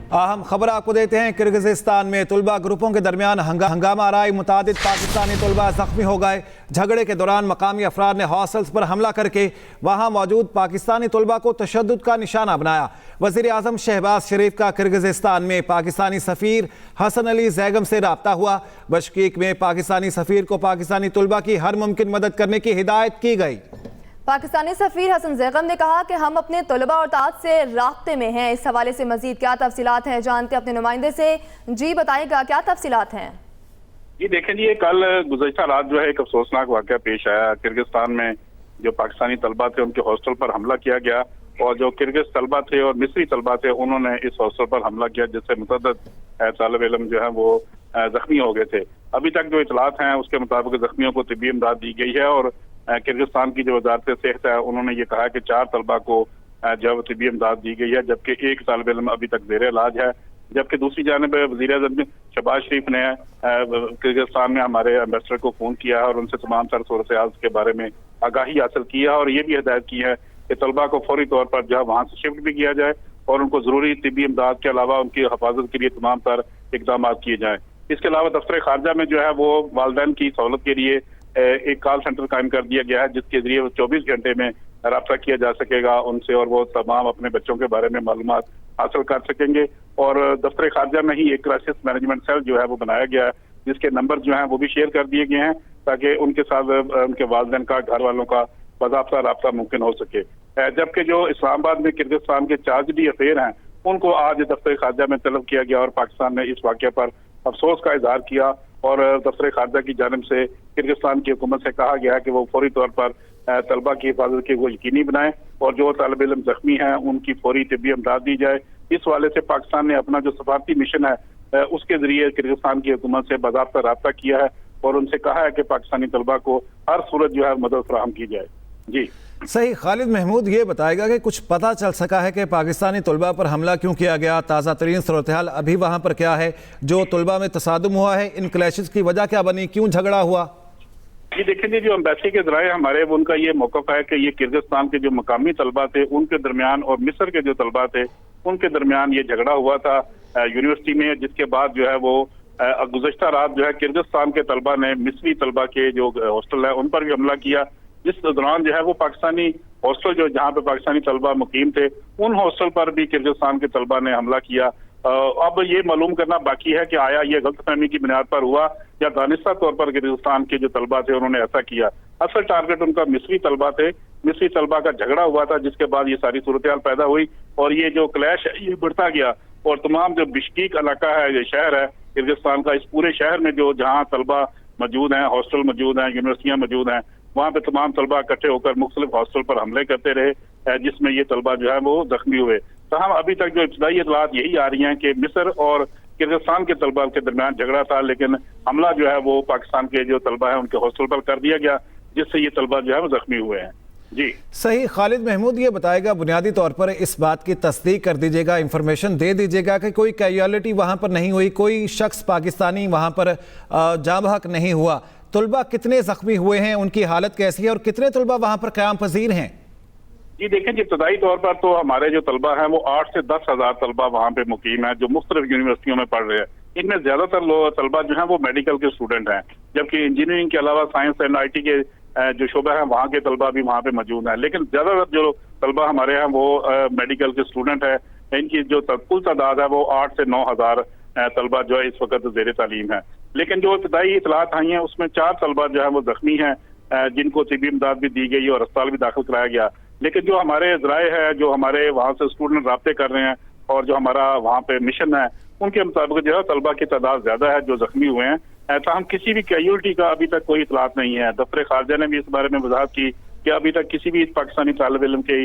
अहम खबर आपको देते हैं। किर्गिस्तान में तलबा ग्रुपों के दरमियान हंगामा आराई, मुतादिद पाकिस्तानी तलबा जख्मी हो गए। झगड़े के दौरान मकामी अफराद ने हॉस्टल्स पर हमला करके वहाँ मौजूद पाकिस्तानी तलबा को तशद्दुद का निशाना बनाया। वज़ीर आज़म शहबाज शरीफ का किर्गिस्तान में पाकिस्तानी सफ़ीर हसन अली ज़ैगम से रब्ता हुआ। बशकीक में पाकिस्तानी सफ़ीर को पाकिस्तानी तलबा की हर मुमकिन मदद करने की हिदायत की गई। पाकिस्तानी सफ़ीर हसन ज़ैगम ने कहा कि हम अपने तलबा और ताज से राब्ते में हैं। इस हवाले से मज़ीद क्या तफसीलात हैं, जानते अपने नुमाइंदे से। जी बताएगा, क्या तफसीलात हैं? जी देखें जी, कल गुज़श्ता रात जो है एक अफसोसनाक वाक़या पेश आया। किर्गिस्तान में जो पाकिस्तानी तलबा थे उनके हॉस्टल पर हमला किया गया और जो किर्गिज तलबा थे और मिस्री तलबा थे उन्होंने इस हॉस्टल पर हमला किया, जिससे मुतअद्दिद तालिब इल्म जो है वो जख्मी हो गए थे। अभी तक जो इतलात हैं उसके मुताबिक जख्मियों को तिब्बी इमदाद दी गई है और किर्गिस्तान की जो वजारत सेहत है उन्होंने ये कहा कि 4 तलबा को जब तिब्बी इमदाद दी गई है, जबकि एक तालिब इल्म अभी तक ज़ेर इलाज है। जबकि दूसरी जानिब वज़ीर आज़म शहबाज शरीफ ने किर्गिस्तान में हमारे एम्बेसडर को फ़ोन किया है और उनसे तमाम सर सूरत-ए-हाल के बारे में आगाही हासिल की है और ये भी हिदायत की है कि तलबा को फौरी तौर पर जो है वहाँ से शिफ्ट भी किया जाए और उनको ज़रूरी तिब्बी इमदाद के अलावा उनकी हिफाजत के लिए तमाम तर इकदाम किए जाएँ। इसके अलावा दफ्तर खारजा में जो है वो वालिदैन की सहूलत के लिए एक कॉल सेंटर कायम कर दिया गया है, जिसके जरिए वो 24 घंटे में रब्ता किया जा सकेगा उनसे और वो तमाम अपने बच्चों के बारे में मालूमात हासिल कर सकेंगे। और दफ्तर खारजा में ही एक क्राइसिस मैनेजमेंट सेल जो है वो बनाया गया है, जिसके नंबर जो हैं वो भी शेयर कर दिए गए हैं ताकि उनके साथ उनके वालिदैन का, घर वालों का बाज़ाब्ता रब्ता मुमकिन हो सके। जबकि जो इस्लामाबाद में किर्गिस्तान के चार्जडी अफेयर हैं उनको आज दफ्तर खारजा में तलब किया गया और पाकिस्तान ने इस वाक़े पर अफसोस का इजहार किया और दफ्तर खारजा की जानिब से किर्गिस्तान की हुकूमत से कहा गया कि वो फौरी तौर पर तलबा की हिफाजत की वो यकीनी बनाए और जो तालिब इल्म जख्मी हैं उनकी फौरी तिब्बी इमदाद दी जाए। इस वाले से पाकिस्तान ने अपना जो सफारती मिशन है उसके जरिए किर्गिस्तान की हुकूमत से बाज़ाब्ता रब्ता किया है और उनसे कहा है कि पाकिस्तानी तलबा को हर सूरत जो है मदद फराहम की जाए। जी सही। खालिद महमूद ये बताएगा कि कुछ पता चल सका है कि पाकिस्तानी तलबा पर हमला क्यों किया गया? ताज़ा तरीन सूरत-ए-हाल अभी वहाँ पर क्या है? जो तलबा में तसादुम हुआ है, इन क्लैशेस की वजह क्या बनी, क्यों झगड़ा हुआ? जी देखेंगे, जो एम्बेसी के जराए हमारे उनका ये मौक़िफ़ है कि ये किर्गिस्तान के जो मकामी तलबा थे उनके दरमियान और मिस्र के जो तलबा थे उनके दरमियान ये झगड़ा हुआ था यूनिवर्सिटी में, जिसके बाद जो है वो गुज़श्ता रात जो है किर्गिस्तान के तलबा ने मिस्री तलबा के जो हॉस्टल है उन पर भी हमला किया, जिस दौरान जो है वो पाकिस्तानी हॉस्टल जो जहाँ पे पाकिस्तानी तलबा मुकीम थे उन हॉस्टल पर भी किर्गिस्तान के तलबा ने हमला किया। अब ये मालूम करना बाकी है कि आया ये गलतफहमी की बुनियाद पर हुआ या दानिस्ता तौर पर किर्गिस्तान के जो तलबा थे उन्होंने ऐसा किया। असल टारगेट उनका मिस्री तलबा थे, मिस्री तलबा का झगड़ा हुआ था, जिसके बाद ये सारी सूरत-ए-हाल पैदा हुई और ये जो क्लैश है ये बढ़ता गया और तमाम जो बिश्कीक इलाका है, ये शहर है किर्गिस्तान का, इस पूरे शहर में जो जहाँ तलबा मौजूद हैं, हॉस्टल मौजूद हैं, यूनिवर्सिटियाँ मौजूद हैं, वहाँ पे तमाम तलबा इकट्ठे होकर मुख्तलिफ हॉस्टल पर हमले करते रहे, जिसमें ये तलबा जो है वो जख्मी हुए। तो हम अभी तक जो इब्तदाई इतलात यही आ रही हैं कि मिस्र और किर्गिस्तान के तलबा के दरमियान झगड़ा था, लेकिन हमला जो है वो पाकिस्तान के जो तलबा है उनके हॉस्टल पर कर दिया गया, जिससे ये तलबा जो है वो जख्मी हुए हैं। जी सही। खालिद महमूद ये बताएगा, बुनियादी तौर पर इस बात की तस्दीक कर दीजिएगा, इंफॉर्मेशन दे दीजिएगा कि कोई कैजुअलिटी वहाँ पर नहीं हुई, कोई शख्स पाकिस्तानी वहाँ पर जाँ बहक नहीं हुआ। तलबा कितने जख्मी हुए हैं, उनकी हालत कैसी है और कितने तलबा वहाँ पर क़याम पजीर हैं? जी देखें जी, इब्तदाई तौर पर तो हमारे जो तलबा हैं वो 8 से 10 हज़ार तलबा वहाँ पे मुकीम है जो मुख्तलिफ यूनिवर्सिटियों में पढ़ रहे हैं। इनमें ज्यादातर तलबा जो है वो मेडिकल के स्टूडेंट हैं, जबकि इंजीनियरिंग के अलावा साइंस एंड IT के जो शोबा है वहाँ के तलबा भी वहाँ पे मौजूद हैं। लेकिन ज्यादातर जो तलबा हमारे हैं वो मेडिकल के स्टूडेंट है। इनकी जो कुल तादाद है वो 8 से 9 हज़ार तलबा जो है इस वक्त ज़ेर तालीम है। लेकिन जो इब्तदाई इतलात आई हैं उसमें 4 तलबा जो है वो जख्मी हैं, जिनको तिब्बी इमदाद भी दी गई और अस्पताल भी दाखिल कराया गया। लेकिन जो हमारे ज़राए है, जो हमारे वहाँ से स्टूडेंट राब्ते कर रहे हैं और जो हमारा वहाँ पे मिशन है, उनके मुताबिक जो है तलबा की तादाद ज्यादा है जो जख्मी हुए हैं। हम किसी भी कैजुअल्टी का अभी तक कोई इतलात नहीं है। दफ्तर खारजा ने भी इस बारे में वजाहत की कि अभी तक किसी भी पाकिस्तानी तालिब इल्म के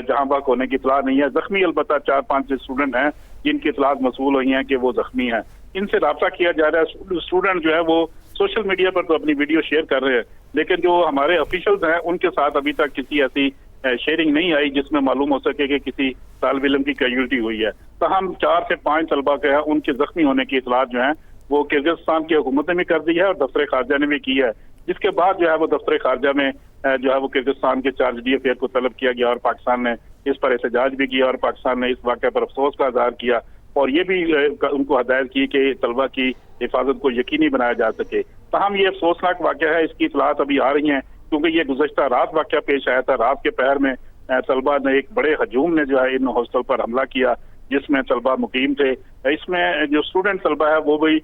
जहाँ बाक होने की इतला नहीं है। जख्मी अलबत्ता 4-5 स्टूडेंट हैं जिनकी इतलात मसूल हुई हैं कि वो जख्मी हैं, इनसे रब्ता किया जा रहा है। स्टूडेंट जो है वो सोशल मीडिया पर तो अपनी वीडियो शेयर कर रहे हैं, लेकिन जो हमारे ऑफिशियल्स हैं उनके साथ अभी तक किसी ऐसी शेयरिंग नहीं आई जिसमें मालूम हो सके कि किसी तालिब इल्म की कैजुअल्टी हुई है। तो हम 4 से 5 तलबा के हैं उनके जख्मी होने की इतलात जो है वो किर्गिस्तान की हुकूमत ने भी कर दी है और दफ्तर खारजा ने भी की है, जिसके बाद जो है वो दफ्तर खारजा में जो है वो किर्गिस्तान के चार्जडी अफेयर को तलब किया गया और पाकिस्तान ने इस पर एहतजाज भी किया और पाकिस्तान ने इस वाक़े पर अफसोस का इजहार किया और ये भी उनको हदायत की कि तलबा की हिफाजत को यकीनी बनाया जा सके। तहम ये अफसोसनाक वाक़या है, इसकी इतलात अभी आ रही हैं, क्योंकि ये गुज़श्ता रात वाक़या पेश आया था। रात के पहर में तलबा ने एक बड़े हजूम ने जो है इन हॉस्टल पर हमला किया, जिसमें तलबा मुकीम थे। इसमें जो स्टूडेंट तलबा है वो भी,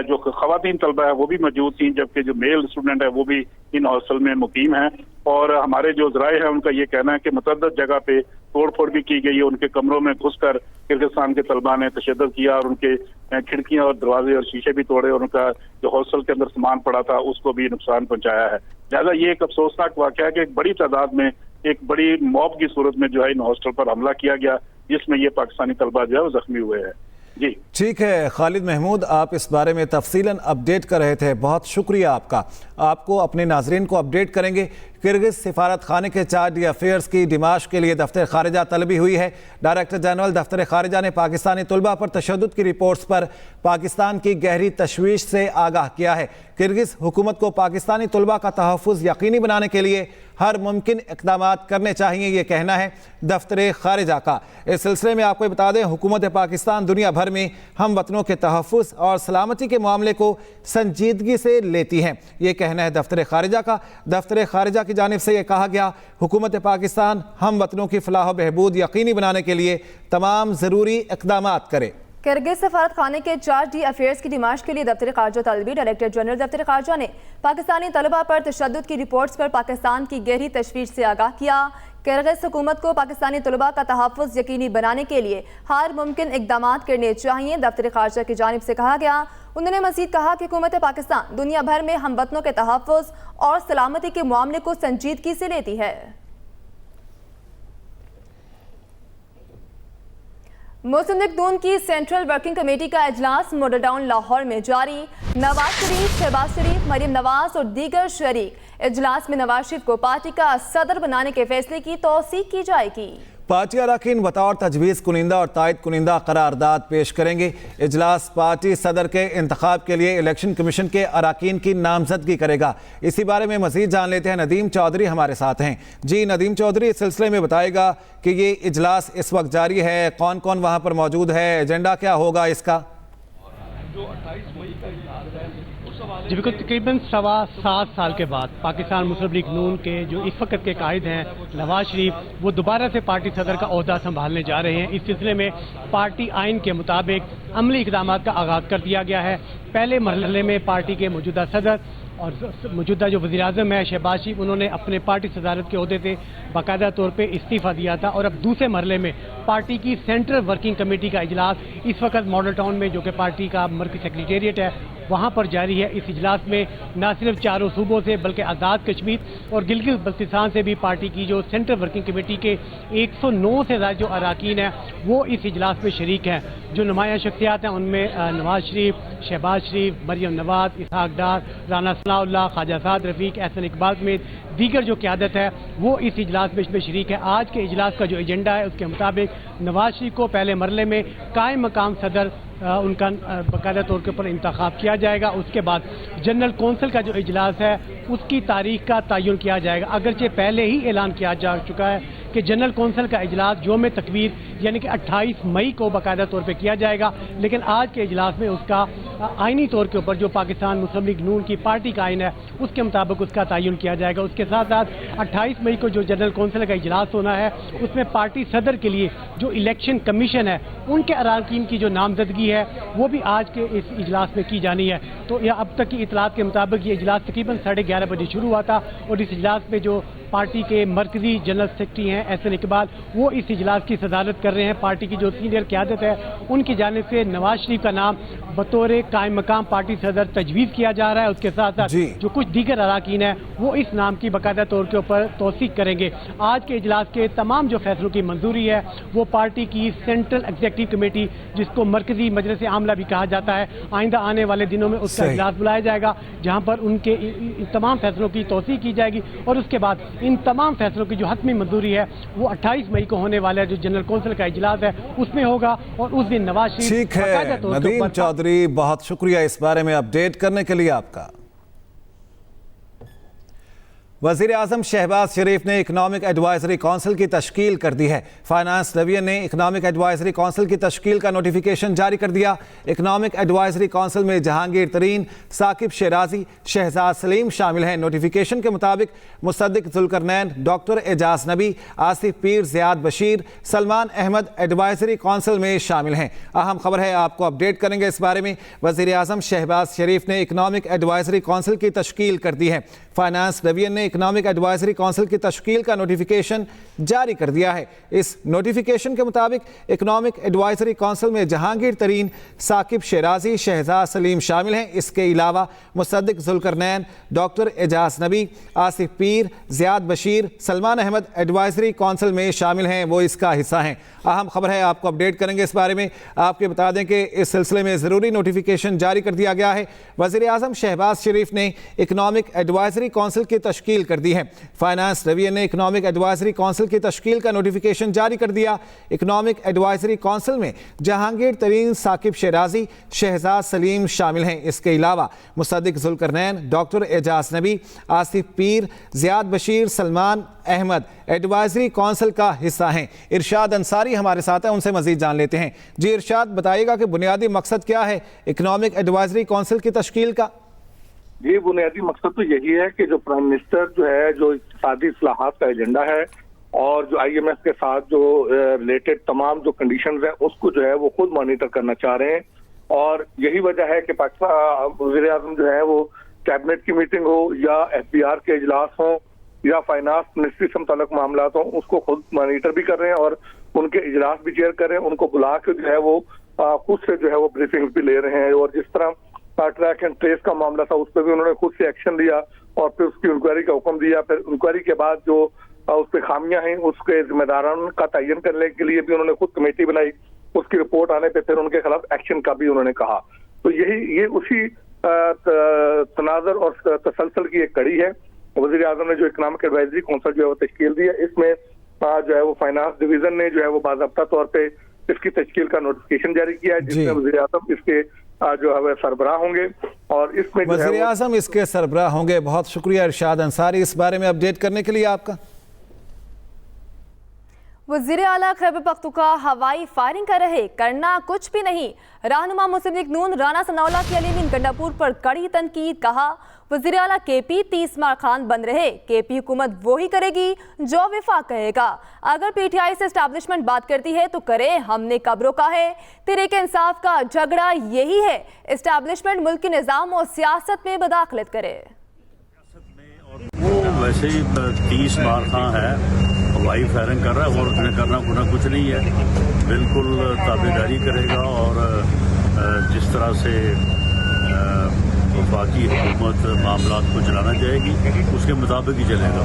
जो खवातीन तलबा है वो भी मौजूद थी, जबकि जो मेल स्टूडेंट है वो भी इन हॉस्टल में मुकीम है। और हमारे जो ज़राए हैं उनका ये कहना है कि मुतअद्दिद जगह पे तोड़ फोड़ भी की गई है। उनके कमरों में घुसकर किर्गिस्तान के तलबा ने तशद्दुद किया और उनके खिड़कियां और दरवाजे और शीशे भी तोड़े, और उनका जो हॉस्टल के अंदर सामान पड़ा था उसको भी नुकसान पहुंचाया है। लिहाजा ये एक अफसोसनाक वाक़या है कि एक बड़ी तादाद में, एक बड़ी मॉब की सूरत में जो है इन हॉस्टल पर हमला किया गया, जिसमें ये पाकिस्तानी तलबा जो है वो जख्मी हुए हैं। जी ठीक है खालिद महमूद, आप इस बारे में तफसीलन अपडेट कर रहे थे, बहुत शुक्रिया आपका। आपको अपने नाजरीन को अपडेट करेंगे। किर्गिज सिफारत खाने के चार्ज अफेयर्स की डिमाश के लिए दफ्तर खारिजा तलबी हुई है। डायरेक्टर जनरल दफ्तर खारिजा ने पाकिस्तानी तलबा पर तशद्दुद की रिपोर्ट्स पर पाकिस्तान की गहरी तशवीश से आगाह किया है। किर्गिज हुकूमत को पाकिस्तानी तलबा का तहफ़्फ़ुज़ यकीनी बनाने के लिए हर मुमकिन इक़दाम करने चाहिए, ये कहना है दफ्तर खारिजा का। इस सिलसिले में आपको बता दें, हुकूमत पाकिस्तान दुनिया भर में हम वतनों के तहफ़्फ़ुज़ और सलामती के मामले को संजीदगी से लेती हैं, ये कहना है दफ्तर खारिजा का। दफ्तर खारिजा की जानिब से यह कहा गया, हुकूमत पाकिस्तान हम वतनों की फलाह बहबूद यकीनी बनाने के लिए तमाम ज़रूरी इक़दाम करे। किर्गिज सफारत खाने के चार्ज अफेयर्स की डिमाश के लिए दफ्तर खारजा तलबी डायरेक्टर जनरल दफ्तर खारजा ने पाकिस्तानी तलबा पर तशद्दुद की रिपोर्ट्स पर पाकिस्तान की गहरी तशवीश से आगाह किया। किर्गिज हुकूमत को पाकिस्तानी तलबा का तहफ़्फ़ुज़ यकीनी बनाने के लिए हर मुमकिन इक़दाम करने चाहिए, दफ्तर खारजा की जानिब से कहा गया। उन्होंने मज़ीद कहा कि हुकूमत पाकिस्तान दुनिया भर में हम वतनों के तहफ़्फ़ुज़ और सलामती के मामले को संजीदगी से लेती है। मुस्लिम लीग नून की सेंट्रल वर्किंग कमेटी का इजलास मॉडल टाउन लाहौर में जारी। नवाज शरीफ, शहबाज शरीफ, मरीम नवाज और दीगर शरीक इजलास में नवाज शरीफ को पार्टी का सदर बनाने के फैसले की तौसीक की जाएगी। पार्टी अरकान बतौर तजवीज़ कुनिंदा और तायद कुनिंदा करारदाद पेश करेंगे। इजलास पार्टी सदर के इंतखाब के लिए इलेक्शन कमीशन के अरकान की नामजदगी करेगा। इसी बारे में मजीद जान लेते हैं, नदीम चौधरी हमारे साथ हैं। जी नदीम चौधरी, इस सिलसिले में बताएगा कि ये इजलास इस वक्त जारी है, कौन कौन वहाँ पर मौजूद है, एजेंडा क्या होगा इसका? जो 28 मई का इजलास है जी बिल्कुल, तकरीबन 7.25 साल के बाद पाकिस्तान मुस्लिम लीग नून के जो इस वक्त के कायद हैं नवाज शरीफ, वो दोबारा से पार्टी सदर का ओहदा संभालने जा रहे हैं। इस सिलसिले में पार्टी आइन के मुताबिक अमली इक़दामात का आगाज़ कर दिया गया है। पहले मरहले में पार्टी के मौजूदा सदर और मौजूदा जो वज़ीर-ए-आज़म है शहबाज शरीफ, उन्होंने अपने पार्टी सदारत के ओहदे से बाकायदा तौर पे इस्तीफ़ा दिया था। और अब दूसरे मरहले में पार्टी की सेंट्रल वर्किंग कमेटी का इजलास इस वक्त मॉडल टाउन में, जो कि पार्टी का मरकज़ी सेक्रेटेरिएट है, वहाँ पर जारी है। इस इजलास में न सिर्फ चारों सूबों से बल्कि आज़ाद कश्मीर और गिलगित बल्तिस्तान से भी पार्टी की जो सेंट्रल वर्किंग कमेटी के 109 से ज़्यादा जो अरकान हैं वो इस इजलास में शरीक हैं। जो नुमाया शख्सियात हैं उनमें नवाज शरीफ, शहबाज शरीफ, मरीम नवाज, इसहाक डार, राना सनाउल्लाह, ख्वाजा साद रफ़ीक, एहसन इकबाल समेत दीगर जो क़यादत है वो इस इजलास में इसमें शरीक है। आज के इजलास का जो एजेंडा है उसके मुताबिक नवाज शरीफ को पहले मरले में कायम मकाम सदर उनका बाकायदा तौर के ऊपर इंतखाब किया जाएगा। उसके बाद जनरल कौंसिल का जो इजलास है उसकी तारीख का तयन किया जाएगा। अगरचे पहले ही ऐलान किया जा चुका है कि जनरल कौंसिल का इजलास यौम तकबीर यानी कि 28 मई को बाकायदा तौर पे किया जाएगा, लेकिन आज के इजलास में उसका आइनी तौर के ऊपर जो पाकिस्तान मुस्लिम लीग नून की पार्टी का आइन है उसके मुताबिक उसका तयन किया जाएगा। उसके साथ साथ 28 मई को जो जनरल कौंसिल का इजलास होना है उसमें पार्टी सदर के लिए जो इलेक्शन कमीशन है उनके अरकान की जो नामजदगी है वो भी आज के इस इजलास में की जानी है। तो यह अब तक की इतलात के मुताबिक ये इजलास तकरीबन 11:30 बजे शुरू हुआ था और इस इजलास में जो पार्टी के मरकजी जनरल सेक्रेटरी हैं एहसन इकबाल, वो इस इजलास की सदारत कर रहे हैं। पार्टी की जो सीनियर क़यादत है उनकी जानिब से नवाज शरीफ का नाम बतौर कायम मकाम पार्टी सदर तजवीज़ किया जा रहा है। उसके साथ साथ जो कुछ दीगर अरकान है वो इस नाम की बाकायदा तौर के ऊपर तौसीक करेंगे। आज के इजलास के तमाम जो फैसलों की मंजूरी है वो पार्टी की सेंट्रल एग्जीक्यूटिव कमेटी, जिसको मरकजी मजलिस आमला भी कहा जाता है, आइंदा आने वाले दिनों में उसका इजलास बुलाया जाएगा जहाँ पर उनके इन तमाम फैसलों की तौसीक की जाएगी। और उसके बाद इन तमाम फैसलों की जो हतमी मंजूरी है वो 28 मई को होने वाला जो जनरल कौंसिल का इजलास है उसमें होगा और उस दिन नवाज शरीफ। ठीक है नदीम चौधरी, बहुत शुक्रिया इस बारे में अपडेट करने के लिए आपका। वज़ीर आज़म शहबाज शरीफ ने इकनॉमिक एडवाइजरी कौंसिल की तश्कील कर दी है। फाइनेंस डिवीजन ने इकनॉमिक एडवाइजरी कौंसिल की तश्कील का नोटिफिकेशन जारी कर दिया। इकनॉमिक एडवाइजरी कौंसिल में जहांगीर तरीन, साकिब शेराजी, शहजाद सलीम शामिल हैं। नोटिफिकेशन के मुताबिक Mossadegh Zulqarnain, doctor Ejaz Nabi, Asif Peer, Ziyad Bashir, Salman Ahmed advisory council में शामिल हैं। अहम खबर है, आपको अपडेट करेंगे इस बारे में। वज़ीर आज़म शहबाज शरीफ ने इकनॉमिक एडवाइजरी कौंसिल की तश्कील कर दी है। फाइनेंस डिवीजन ने इकनॉमिक एडवाइजरी कौंसिल की तश्कील का नोटिफिकेशन जारी कर दिया है। इस नोटिफिकेशन के मुताबिक इकनॉमिक एडवाइजरी कौंसिल में जहांगीर तरीन, साकिब शेराजी, शहजाद सलीम शामिल हैं। इसके अलावा Mossadegh Zulqarnain, doctor Ejaz Nabi, Asif Peer, Ziyad Bashir, Salman Ahmed advisory council में शामिल हैं, वो इसका हिस्सा हैं। अहम खबर है, आपको अपडेट करेंगे इस बारे में। आपके बता दें कि इस सिलसिले में ज़रूरी नोटिफिकेशन जारी कर दिया गया है। वज़ीर आज़म शहबाज शरीफ ने इकनॉमिक एडवाइजरी कौंसिल की तश्कील कर दी है। फाइनेंस डिवीजन ने इकनॉमिक एडवाइजरी कौंसिल की तश्कील का नोटिफिकेशन जारी कर दिया। इकनॉमिक एडवाइजरी कौंसिल में जहांगीर तरीन, साकिब शेराजी, शहजाद सलीम शामिल हैं। इसके अलावा Mossadegh Zulqarnain, doctor Ejaz Nabi, Asif Peer, Ziyad Bashir, Salman Ahmed advisory council का हिस्सा हैं। इरशाद अंसारी हमारे साथ हैं, उनसे मजीद जान लेते हैं। जी इरशाद, बताइएगा कि बुनियादी मकसद क्या है इकनॉमिक एडवाइजरी कौंसिल की तश्कील का? जी, बुनियादी मकसद तो यही है कि जो प्राइम मिनिस्टर जो है, जो इक़्तिसादी इस्लाहात का एजेंडा है और जो IMF के साथ जो रिलेटेड तमाम जो कंडीशंस हैं उसको जो है वो खुद मॉनिटर करना चाह रहे हैं। और यही वजह है कि पाकिस्तान वज़ीर आज़म जो है वो कैबिनेट की मीटिंग हो या FBR के इजलास हो या फाइनेंस मिनिस्ट्री से मुताल्लिक़ मामलात हो, उसको खुद मॉनिटर भी कर रहे हैं और उनके इजलास भी चेयर कर रहे हैं। उनको बुला के जो है वो खुद से जो है वो ब्रीफिंग भी ले रहे हैं। और जिस तरह ट्रैक एंड ट्रेस का मामला था उस पर भी उन्होंने खुद से एक्शन लिया और फिर उसकी इंक्वायरी का हुक्म दिया। फिर इंक्वायरी के बाद जो उस पर खामियां हैं उसके जिम्मेदारान का तयन करने के लिए भी उन्होंने खुद कमेटी बनाई। उसकी रिपोर्ट आने पे फिर उनके खिलाफ एक्शन का भी उन्होंने कहा। तो ये उसी तनाज़ुर और तसलसल की एक कड़ी है। वज़ीर आज़म ने जो इकनॉमिक एडवाइजरी कौंसिल जो है वो तश्कील दी है, इसमें जो है वो फाइनेंस डिवीजन ने जो है वो बाज़ाब्ता तौर पे इसकी तश्कील का नोटिफिकेशन जारी किया है, जिसमें वज़ीर आज़म इसके जो है सरबराह होंगे और इसमें वज़ीर आज़म इसके सरबराह होंगे। बहुत शुक्रिया इरशाद अंसारी इस बारे में अपडेट करने के लिए आपका। वज़ीर आला खैबर पख्तूनख्वा हवाई फायरिंग कर रहे, करना कुछ भी नहीं। रहनुमा मुस्लिम लीग नून राना सनाउल्लाह की अलीमीन गंडापुर पर कड़ी तनकीद। कहा वज़ीर आला KP 30 मार खान बन रहे, KP हुकूमत वो ही करेगी जो विफाक कहेगा। अगर PTI से एस्टैब्लिशमेंट बात करती है तो करे, हमने कब रोका है। तहरीक इंसाफ का झगड़ा यही है, एस्टैब्लिशमेंट मुल्क के निज़ाम और सियासत में बदाखलत करे। वो वैसे ही 30 मार खां है, हवाई फायरिंग कर रहा है और उसने करना खुना कुछ नहीं है। बिल्कुल ताबेदारी करेगा और जिस तरह से वफाकी हुकूमत मामला को चलाना चाहेगी उसके मुताबिक ही चलेगा।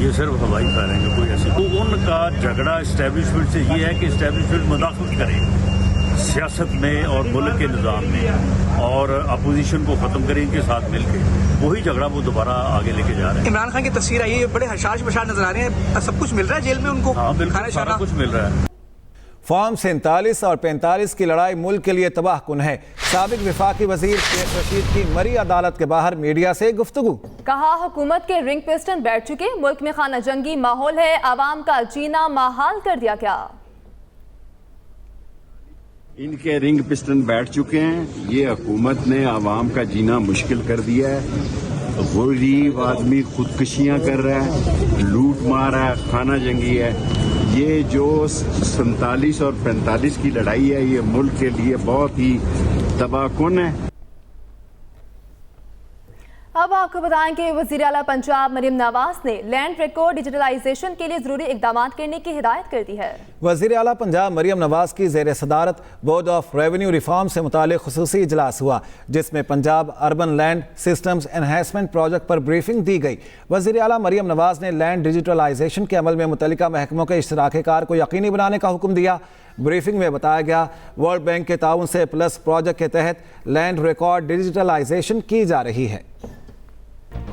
ये सिर्फ हवाई फायरिंग है, कोई ऐसी। तो उनका झगड़ा इस्टेब्लिशमेंट से ये है कि इस्टेब्लिशमेंट मुदाखलत करे सियासत में और मुल्क के निज़ाम में और अपोजिशन को ख़त्म करें इनके साथ मिलकर। वही झगड़ा वो दोबारा आगे लेके जा रहे हैं। इमरान खान की तस्वीर आई है, बड़े हशाश बशार नजर आ रहे हैं। सब कुछ मिल रहा है जेल में उनको? हाँ बिल्कुल, सारा कुछ मिल रहा है। फॉर्म 47 और 45 की लड़ाई मुल्क के लिए तबाह कुन है। साबिक विफाकी वजीर शेख रशीद की मरी अदालत के बाहर मीडिया से गुफ्तगू। कहा हुकूमत के रिंग पिस्टन बैठ चुके, मुल्क में खाना जंगी माहौल है, आवाम का जीना महाल कर दिया क्या? इनके रिंग पिस्टन बैठ चुके हैं। ये हुकूमत ने आवाम का जीना मुश्किल कर दिया है। गरीब आदमी खुदकुशियां कर रहा है, लूट मार है, खाना जंगी है। ये जो 47 और 45 की लड़ाई है ये मुल्क के लिए बहुत ही तबाहकुन है। अब आपको बताएं कि वज़ीर आला पंजाब मरियम नवाज ने लैंड रिकॉर्ड डिजिटलाइजेशन के लिए जरूरी इकदाम करने की हिदायत कर दी है। वज़ीर आला पंजाब मरियम नवाज की ज़ेर सदारत बोर्ड ऑफ रेवेन्यू रिफॉर्म से मुतालिक खुसूसी इजलास हुआ, जिसमें Punjab urban land systems enhancement project पर ब्रीफिंग दी गई। वज़ीर आला मरियम नवाज ने लैंड डिजिटलाइजेशन के अमल में मुतल्लिका महकमों के इश्तराक कार को यकीनी बनाने का हुक्म दिया। ब्रीफिंग में बताया गया वर्ल्ड बैंक के ताउन से प्लस प्रोजेक्ट के तहत लैंड रिकॉर्ड डिजिटलाइजेशन की जा रही है।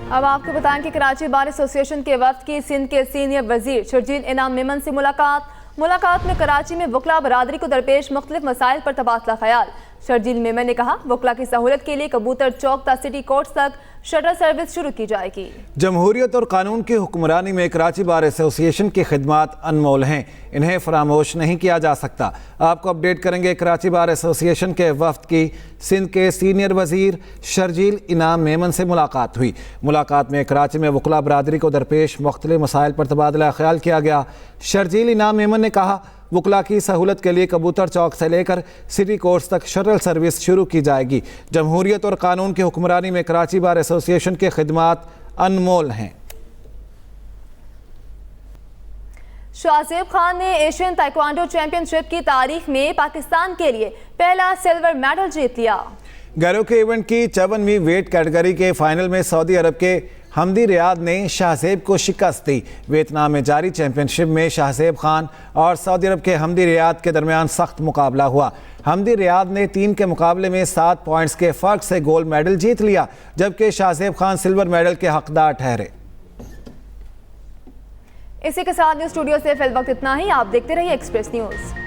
अब आपको बताएं कि कराची बार एसोसिएशन के वफ्द की सिंध के सीनियर वजीर शर्जील इनाम मेमन से मुलाकात में कराची में वकला बरादरी को दरपेश मुख्तलिफ मसाइल पर तबादला ख्याल। शर्जील मेमन ने कहा वकला की सहूलत के लिए कबूतर चौक ता सिटी कोर्ट तक शटल सर्विस शुरू की जाएगी। जमहूरियत और कानून की हुक्मरानी में कराची बार एसोसिएशन की खिदमात अनमोल हैं, इन्हें फरामोश नहीं किया जा सकता। आपको अपडेट करेंगे कराची बार एसोसिएशन के वफ्द की सिंध के सीनियर वजीर शर्जील इनाम मेमन से मुलाकात हुई। मुलाकात में कराची में वकला बरादरी को दरपेश मुख्तलिफ मसाइल पर तबादला ख्याल किया गया। शर्जील इनाम मेमन ने कहा वकला की सहूलत के लिए कबूतर चौक से लेकर सिटी कोर्ट्स तक शटल सर्विस शुरू की जाएगी। जमहूरियत और कानून की हुक्मरानी में कराची बार एसोसिएशन के खिदमात अनमोल हैं। शाहजेब खान ने एशियन ताइक्वांडो चैंपियनशिप की तारीख में पाकिस्तान के लिए पहला सिल्वर मेडल जीत लिया। गैरो के इवेंट की 54वीं वेट कैटेगरी के फाइनल में सऊदी अरब के हमदी रियाद ने शाहजेब को शिकस्त दी। वियतनाम में जारी चैंपियनशिप में शाहजेब खान और सऊदी अरब के हमदी रियाद के दरमियान सख्त मुकाबला हुआ। हमदी रियाद ने 3 के मुकाबले में 7 पॉइंट्स के फर्क से गोल्ड मेडल जीत लिया, जबकि शाहजेब खान सिल्वर मेडल के हकदार ठहरे। इसी के साथ न्यूज़ स्टूडियो से फिल वक्त इतना ही। आप देखते रहिए एक्सप्रेस न्यूज़।